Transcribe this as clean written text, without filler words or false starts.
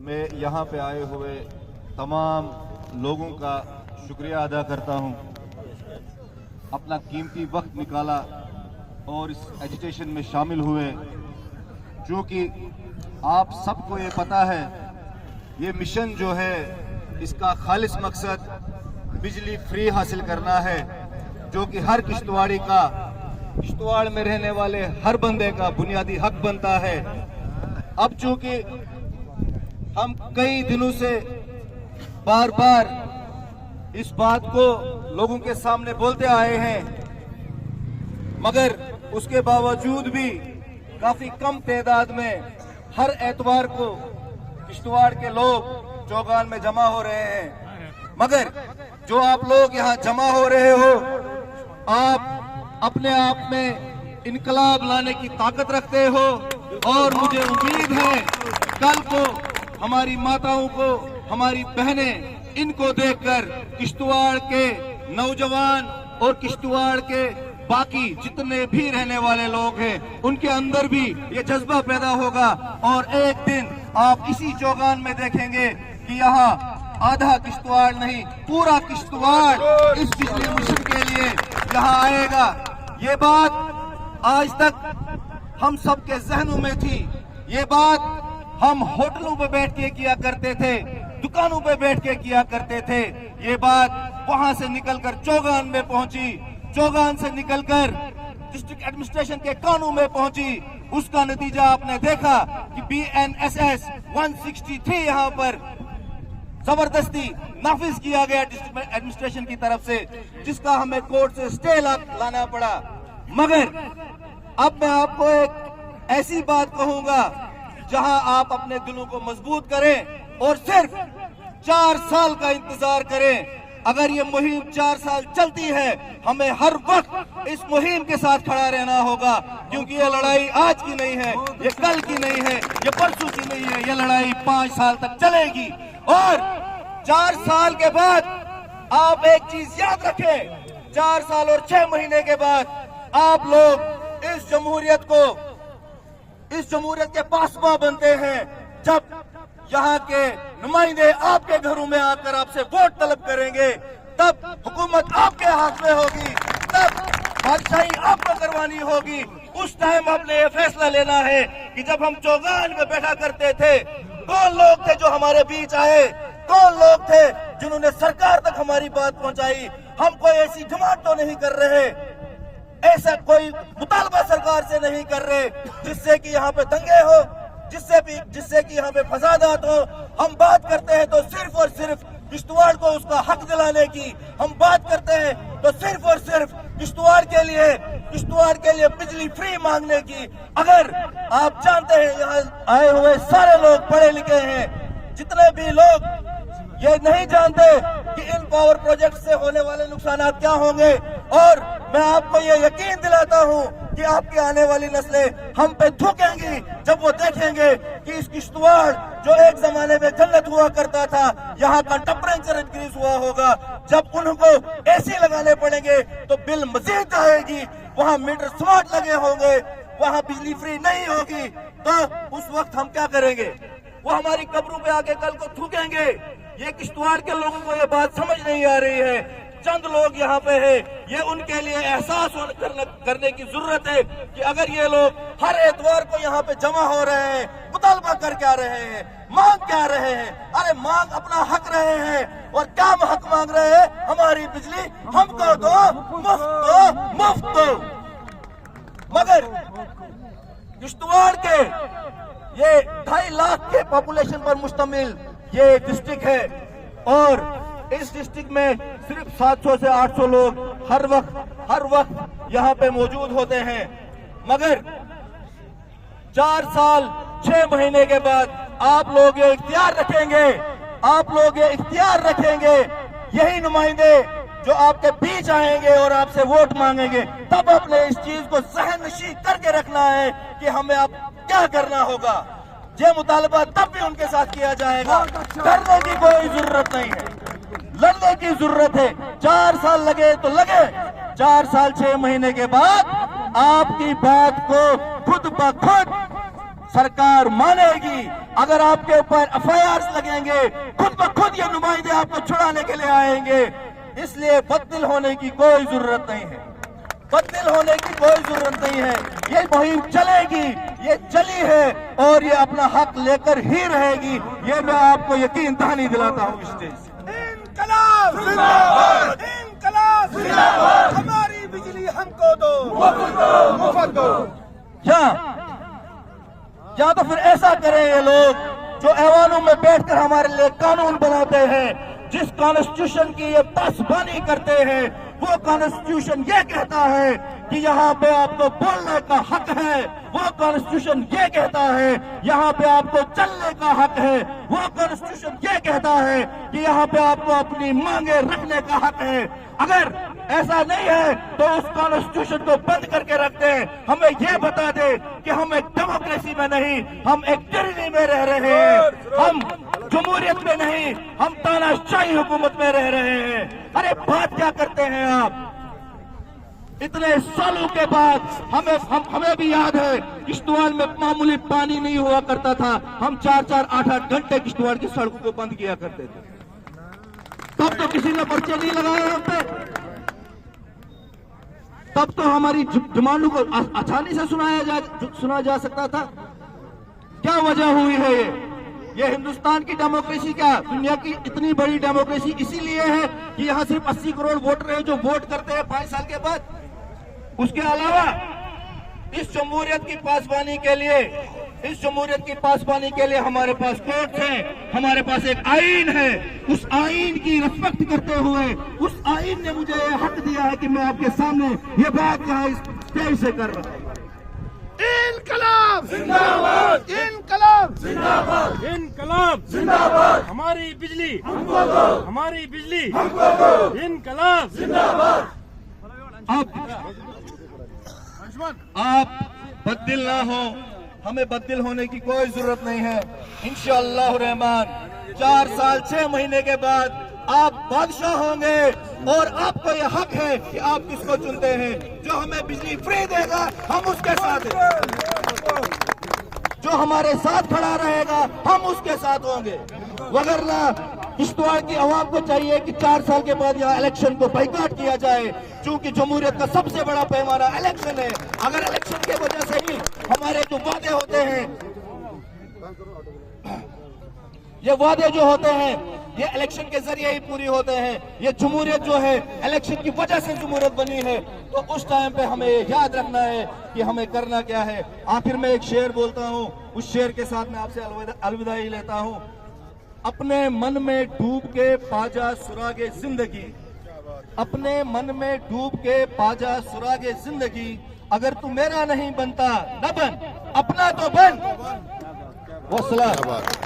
मैं यहाँ पे आए हुए तमाम लोगों का शुक्रिया अदा करता हूँ। अपना कीमती वक्त निकाला और इस एजिटेशन में शामिल हुए। क्योंकि आप सबको ये पता है, ये मिशन जो है इसका खालिस मकसद बिजली फ्री हासिल करना है, जो कि हर किश्तवाड़ी का, किश्तवाड़ में रहने वाले हर बंदे का बुनियादी हक बनता है। अब चूंकि हम कई दिनों से बार बार इस बात को लोगों के सामने बोलते आए हैं, मगर उसके बावजूद भी काफी कम तादाद में हर एतवार को किश्तवाड़ के लोग चौगान में जमा हो रहे हैं। मगर जो आप लोग यहाँ जमा हो रहे हो, आप अपने आप में इनकलाब लाने की ताकत रखते हो और मुझे उम्मीद है कल को हमारी माताओं को, हमारी बहनें, इनको देखकर किश्तवाड़ के नौजवान और किश्तवाड़ के बाकी जितने भी रहने वाले लोग हैं उनके अंदर भी ये जज्बा पैदा होगा और एक दिन आप इसी चौगान में देखेंगे कि यहाँ आधा किश्तवाड़ नहीं, पूरा किश्तवाड़ इस बिजली मिशन के लिए यहाँ आएगा। ये बात आज तक हम सबके जहनों में थी। ये बात हम होटलों पे बैठ के किया करते थे, दुकानों पे बैठ के किया करते थे। ये बात वहां से निकलकर चौगान में पहुंची, चौगान से निकलकर डिस्ट्रिक्ट एडमिनिस्ट्रेशन के कानून में पहुंची। उसका नतीजा आपने देखा कि BNSS 163 यहाँ पर जबरदस्ती नाफिज किया गया डिस्ट्रिक्ट एडमिनिस्ट्रेशन की तरफ से, जिसका हमें कोर्ट से स्टे लाना पड़ा। मगर अब मैं आपको एक ऐसी बात कहूंगा जहां आप अपने दिलों को मजबूत करें और सिर्फ 4 साल का इंतजार करें। अगर ये मुहिम 4 साल चलती है, हमें हर वक्त इस मुहिम के साथ खड़ा रहना होगा, क्योंकि ये लड़ाई आज की नहीं है, ये कल की नहीं है, ये परसों की नहीं है, ये लड़ाई 5 साल तक चलेगी। और 4 साल के बाद आप एक चीज याद रखें, 4 साल और 6 महीने के बाद आप लोग इस जमहूरियत के पासबा बनते हैं, जब यहाँ के नुमाइंदे आपके घरों में आकर आपसे वोट तलब करेंगे, तब हुकूमत आपके हाथ में होगी, तब बादशाही आपको करवानी होगी। उस टाइम आपने ये फैसला लेना है कि जब हम चौगान में बैठा करते थे, कौन लोग थे जो हमारे बीच आए, कौन लोग थे जिन्होंने सरकार तक हमारी बात पहुंचाई। हम कोई ऐसी डिमांड तो नहीं कर रहे, ऐसा कोई मुतालबा सरकार से नहीं कर रहे जिससे कि यहाँ पे दंगे हो, जिससे कि यहाँ पे फसादात हो। हम बात करते हैं तो सिर्फ और सिर्फ किश्तवाड़ को उसका हक दिलाने की। हम बात करते हैं तो सिर्फ और सिर्फ किश्तवाड़ के लिए बिजली फ्री मांगने की। अगर आप जानते हैं यहाँ आए हुए सारे लोग पढ़े लिखे हैं, जितने भी लोग ये नहीं जानते कि इन पावर प्रोजेक्ट से होने वाले नुकसान क्या होंगे। और मैं आपको ये यकीन दिलाता हूँ कि आपकी आने वाली नस्लें हम पे थूकेंगी जब वो देखेंगे कि इस किश्तवाड़ जो एक जमाने में जन्नत हुआ करता था, यहाँ का टेम्परेचर इंक्रीज हुआ होगा। जब उनको AC लगाने पड़ेंगे तो बिल मजीद आएगी, वहाँ मीटर स्मार्ट लगे होंगे, वहाँ बिजली फ्री नहीं होगी। तो उस वक्त हम क्या करेंगे? वो हमारी कब्रों पे आके कल को थूकेंगे। ये किश्तवाड़ के लोगों को ये बात समझ नहीं आ रही है। चंद लोग यहाँ पे हैं, ये उनके लिए एहसास करने की जरूरत है कि अगर ये लोग हर एतवार को यहाँ पे जमा हो रहे हैं, मुतालबा कर क्या रहे हैं, मांग क्या रहे हैं? अरे मांग अपना हक रहे हैं। और क्या हक मांग रहे हैं? हमारी बिजली हमको दो, मुफ्त दो। मगर किश्तवाड़ के ये 2.5 लाख के पॉपुलेशन पर मुश्तमिल ये डिस्ट्रिक्ट है और इस डिस्ट्रिक्ट में सिर्फ 700 से 800 लोग हर वक्त यहाँ पे मौजूद होते हैं। मगर 4 साल 6 महीने के बाद आप लोग ये इख्तियार रखेंगे, यही नुमाइंदे जो आपके बीच आएंगे और आपसे वोट मांगेंगे, तब आपने इस चीज को ज़हन-नशीं करके रखना है कि हमें अब क्या करना होगा। ये मुतालबा तब भी उनके साथ किया जाएगा। डरने की कोई जरूरत नहीं है, लड़ने की जरूरत है। 4 साल लगे तो लगे, 4 साल 6 महीने के बाद आपकी बात को खुद ब खुद सरकार मानेगी। अगर आपके ऊपर एफआईआर लगेंगे, खुद ब खुद ये नुमाइंदे आपको छुड़ाने के लिए आएंगे। इसलिए बददिल होने की कोई जरूरत नहीं है, बददिल होने की कोई जरूरत नहीं है। ये मुहिम चलेगी, ये चली है और ये अपना हक लेकर ही रहेगी। ये मैं आपको यकीन दहानी दिलाता हूँ। स्टेज इनकलाब जिंदाबाद, इनकलाब जिंदाबाद, हमारी बिजली हमको दो, मुफ्त दो। या तो फिर ऐसा करें ये लोग जो ऐवानों में बैठकर हमारे लिए कानून बनाते हैं, जिस कॉन्स्टिट्यूशन की ये पासबानी करते हैं, वो कॉन्स्टिट्यूशन ये कहता है कि यहाँ पे आपको बोलने का हक है, वो कॉन्स्टिट्यूशन ये कहता है यहाँ पे आपको चलने का हक है, वो कॉन्स्टिट्यूशन ये कहता है कि यहाँ पे आपको अपनी मांगे रखने का हक है। अगर ऐसा नहीं है तो उस कॉन्स्टिट्यूशन को बंद करके रख दे। हमें ये बता दे कि हम एक डेमोक्रेसी में नहीं, हम एक टिरनी में रह रहे हैं, हम जमहूरियत में नहीं, हम तानाशाही हुकूमत में रह रहे हैं। अरे बात क्या करते हैं आप? इतने सालों के बाद हमें भी याद है किश्तवाड़ में मामूली पानी नहीं हुआ करता था, हम 4-4, 8-8 घंटे किश्तवाड़ की सड़कों को बंद किया करते थे। तब तो किसी ने पर्चे नहीं लगाए हम पे, तब तो हमारी डिमांडों को आसानी से सुना जा सकता था। क्या वजह हुई है ये हिंदुस्तान की डेमोक्रेसी, क्या दुनिया की इतनी बड़ी डेमोक्रेसी इसीलिए है कि यहाँ सिर्फ 80 करोड़ वोटर हैं जो वोट करते हैं 5 साल के बाद। उसके अलावा इस जमहूरियत की पासबानी के लिए, इस जमहूरियत की पासबानी के लिए हमारे पास कोर्ट है, हमारे पास एक आईन है। उस आईन की रिस्पेक्ट करते हुए उस आईन ने मुझे ये हक दिया है कि मैं आपके सामने ये बात यहाँ इस स्टेज से कर रहा हूँ। इनकलाब जिंदाबाद, इनकलाब जिंदाबाद, इनकलाब जिंदाबाद, हमारी बिजली हमको दो, हमारी बिजली हमको दो, इनकलाब जिंदाबाद। आप बददिल ना हो, हमें बददिल होने की कोई जरूरत नहीं है। इंशाअल्लाह रहमान 4 साल 6 महीने के बाद आप बादशाह होंगे और आपको यह हक है कि आप किसको चुनते हैं। जो हमें बिजली फ्री देगा हम उसके साथ हैं, जो हमारे साथ खड़ा रहेगा हम उसके साथ होंगे। वगरना किश्तवाड़ की आवाम को चाहिए कि 4 साल के बाद यहाँ इलेक्शन को बाइकआउट किया जाए, क्योंकि जमहूरियत का सबसे बड़ा पैमाना इलेक्शन है। अगर इलेक्शन की वजह से ही हमारे जो वादे होते हैं, ये वादे जो होते हैं ये इलेक्शन के जरिए ही पूरी होते हैं। ये जमहूरियत जो है इलेक्शन की वजह से जमहूरियत बनी है, तो उस टाइम पे हमें याद रखना है कि हमें करना क्या है। आखिर में एक शेर बोलता हूँ, उस शेर के साथ मैं आपसे अलविदाई लेता हूँ। अपने मन में डूब के पाजा सुरागे जिंदगी, अपने मन में डूब के पाजा सुरागे जिंदगी, अगर तू मेरा नहीं बनता न बन, अपना तो बन। वस्सलाम।